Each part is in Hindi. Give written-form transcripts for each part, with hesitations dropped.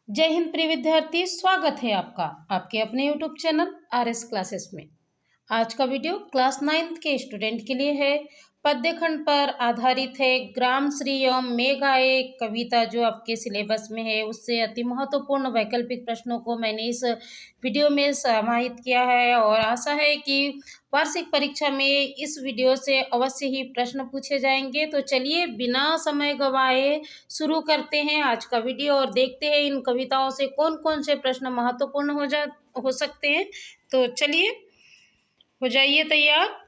जय हिंद प्रिय विद्यार्थी, स्वागत है आपका आपके अपने यूट्यूब चैनल RS क्लासेस में। आज का वीडियो क्लास 9th के स्टूडेंट के लिए है। पद्य खंड पर आधारित है। ग्राम श्री एवं मेघ आए कविता जो आपके सिलेबस में है, उससे अति महत्वपूर्ण वैकल्पिक प्रश्नों को मैंने इस वीडियो में समाहित किया है और आशा है कि वार्षिक परीक्षा में इस वीडियो से अवश्य ही प्रश्न पूछे जाएंगे। तो चलिए बिना समय गवाए शुरू करते हैं आज का वीडियो और देखते हैं इन कविताओं से कौन कौन से प्रश्न महत्वपूर्ण हो सकते हैं। तो चलिए, हो जाइए तैयार।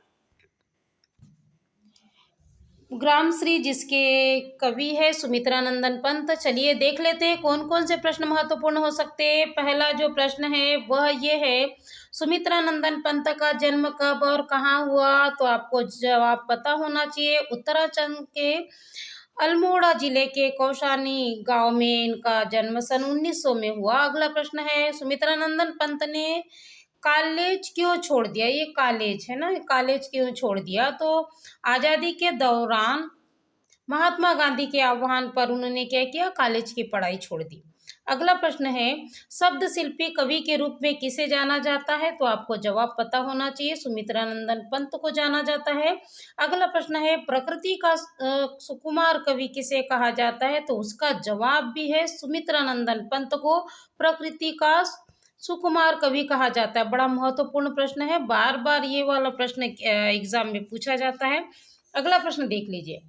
ग्राम श्री जिसके कवि है सुमित्रा नंदन पंत। चलिए देख लेते हैं कौन कौन से प्रश्न महत्वपूर्ण हो सकते हैं। पहला जो प्रश्न है वह ये है, सुमित्रा नंदन पंत का जन्म कब और कहाँ हुआ? तो आपको जवाब पता होना चाहिए। उत्तराखंड के अल्मोड़ा जिले के कौशानी गांव में इनका जन्म सन 1900 में हुआ। अगला प्रश्न है, सुमित्रा नंदन पंत ने कॉलेज क्यों छोड़ दिया? ये कॉलेज है ना, कॉलेज क्यों छोड़ दिया? तो आज़ादी के दौरान महात्मा गांधी के आह्वान पर उन्होंने क्या किया? कॉलेज की पढ़ाई छोड़ दी। अगला प्रश्न है, शब्द शिल्पी कवि के रूप में किसे जाना जाता है? तो आपको जवाब पता होना चाहिए, सुमित्रा नंदन पंत को जाना जाता है। अगला प्रश्न है, प्रकृति का सुकुमार कवि किसे कहा जाता है? तो उसका जवाब भी है सुमित्रा नंदन पंत को प्रकृति का सुकुमार कवि कहा जाता है। बड़ा महत्वपूर्ण प्रश्न है, बार बार ये वाला प्रश्न एग्जाम में पूछा जाता है। अगला प्रश्न देख लीजिए।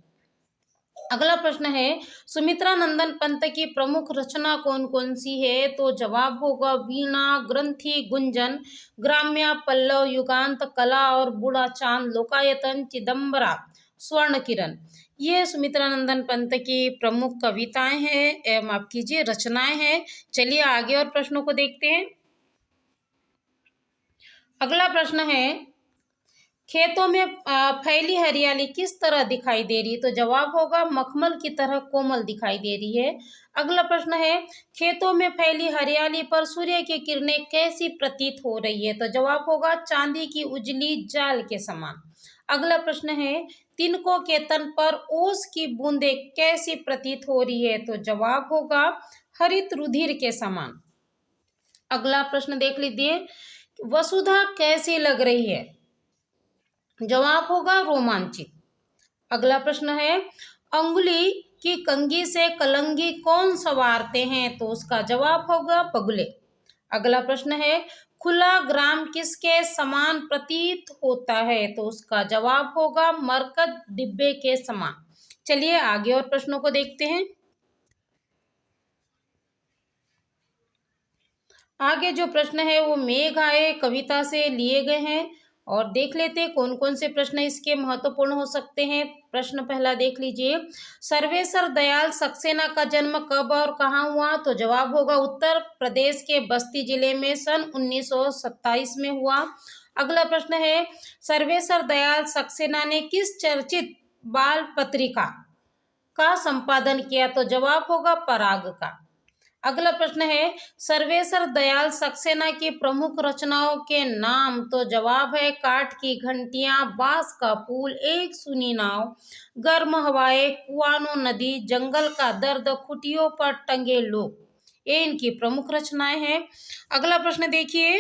अगला प्रश्न है, सुमित्रा नंदन पंत की प्रमुख रचना कौन कौन सी है? तो जवाब होगा वीणा, ग्रंथि, गुंजन, ग्राम्या, पल्लव, युगांत, कला और बूढ़ा चांद, लोकायतन, चिदम्बरा, स्वर्ण किरण। ये सुमित्रा नंदन पंत की प्रमुख कविताएं हैं, माफ कीजिए रचनाएं हैं। चलिए आगे और प्रश्नों को देखते हैं। अगला प्रश्न है, खेतों में फैली हरियाली किस तरह दिखाई दे रही है? तो जवाब होगा मखमल की तरह कोमल दिखाई दे रही है। अगला प्रश्न है, खेतों में फैली हरियाली पर सूर्य की किरणें कैसी प्रतीत हो रही है? तो जवाब होगा चांदी की उजली जाल के समान। अगला प्रश्न है, तिनकों के तन पर ओस की बूंदें कैसी प्रतीत हो रही है? तो जवाब होगा हरित रुधिर के समान। अगला प्रश्न देख लीजिए, वसुधा कैसी लग रही है? जवाब होगा रोमांचित। अगला प्रश्न है, अंगुली की कंघी से कलंगी कौन संवारते हैं? तो उसका जवाब होगा बगुले। अगला प्रश्न है, खुला ग्राम किसके समान प्रतीत होता है? तो उसका जवाब होगा मरकत डिब्बे के समान। चलिए आगे और प्रश्नों को देखते हैं। आगे जो प्रश्न है वो मेघ आए कविता से लिए गए हैं और देख लेते हैं कौन कौन से प्रश्न इसके महत्वपूर्ण हो सकते हैं। प्रश्न पहला देख लीजिए, सर्वेश्वर दयाल सक्सेना का जन्म कब और कहाँ हुआ? तो जवाब होगा उत्तर प्रदेश के बस्ती जिले में सन 1927 में हुआ। अगला प्रश्न है, सर्वेश्वर दयाल सक्सेना ने किस चर्चित बाल पत्रिका का संपादन किया? तो जवाब होगा पराग का। अगला प्रश्न है, सर्वेश्वर दयाल सक्सेना की प्रमुख रचनाओं के नाम? तो जवाब है काठ की घंटियां, बांस का पुल, एक सुनी नाव, गर्म हवाएं, कुआनो नदी, जंगल का दर्द, खुटियों पर टंगे लोग। ये इनकी प्रमुख रचनाएं हैं। अगला प्रश्न देखिए।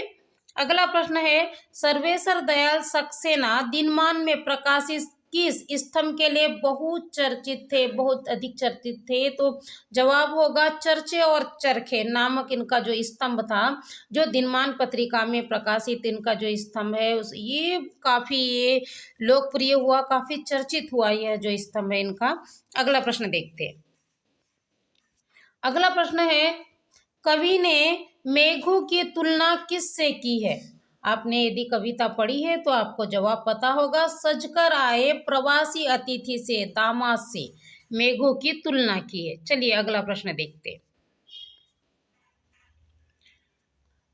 अगला प्रश्न है, सर्वेश्वर दयाल सक्सेना दिनमान में प्रकाशित किस स्तंभ के लिए बहुत चर्चित थे, बहुत अधिक चर्चित थे? तो जवाब होगा चर्चे और चरखे नामक इनका जो स्तंभ था, जो दिनमान पत्रिका में प्रकाशित इनका जो स्तंभ है उस ये काफी ये लोकप्रिय हुआ, काफी चर्चित हुआ यह जो स्तंभ है इनका। अगला प्रश्न देखते हैं। अगला प्रश्न है, कवि ने मेघों की तुलना किससे की है? आपने यदि कविता पढ़ी है तो आपको जवाब पता होगा, सजकर आए प्रवासी अतिथि से, दामाद से मेघों की तुलना की है। चलिए अगला प्रश्न देखते हैं।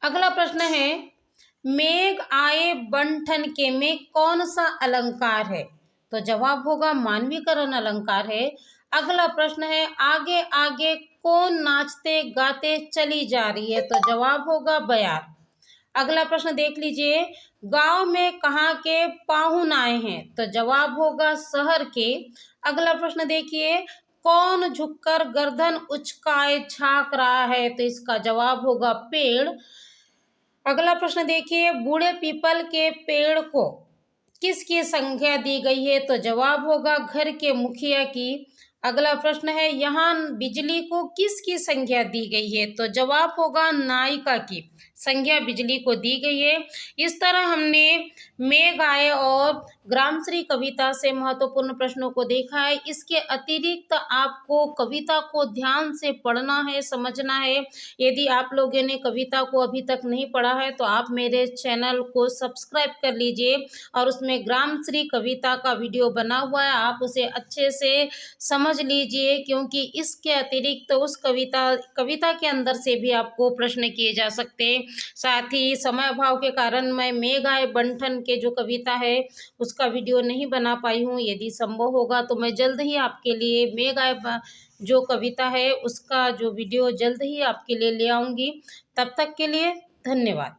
अगला प्रश्न है, मेघ आए बंठन के में कौन सा अलंकार है? तो जवाब होगा मानवीकरण अलंकार है। अगला प्रश्न है, आगे आगे कौन नाचते गाते चली जा रही है? तो जवाब होगा बयार। अगला प्रश्न देख लीजिए, गांव में कहाँ के पाहुन आए हैं? तो जवाब होगा शहर के। अगला प्रश्न देखिए, कौन झुककर गर्दन उचकाए झांक रहा है? तो इसका जवाब होगा पेड़। अगला प्रश्न देखिए, बूढ़े पीपल के पेड़ को किसकी संज्ञा दी गई है? तो जवाब होगा घर के मुखिया की। अगला प्रश्न है, यहाँ बिजली को किसकी संज्ञा दी गई है? तो जवाब होगा नायिका की संज्ञा बिजली को दी गई है। इस तरह हमने मेघ आए और ग्रामश्री कविता से महत्वपूर्ण प्रश्नों को देखा है। इसके अतिरिक्त आपको कविता को ध्यान से पढ़ना है, समझना है। यदि आप लोगों ने कविता को अभी तक नहीं पढ़ा है तो आप मेरे चैनल को सब्सक्राइब कर लीजिए और उसमें ग्रामश्री कविता का वीडियो बना हुआ है, आप उसे अच्छे से समझ लीजिए, क्योंकि इसके अतिरिक्त उस कविता के अंदर से भी आपको प्रश्न किए जा सकते हैं। साथ ही समय अभाव के कारण मैं मेघ आए बंठन के जो कविता है उसका वीडियो नहीं बना पाई हूँ। यदि संभव होगा तो मैं जल्द ही आपके लिए मेघ आए जो कविता है उसका जो वीडियो जल्द ही आपके लिए ले आऊँगी। तब तक के लिए धन्यवाद।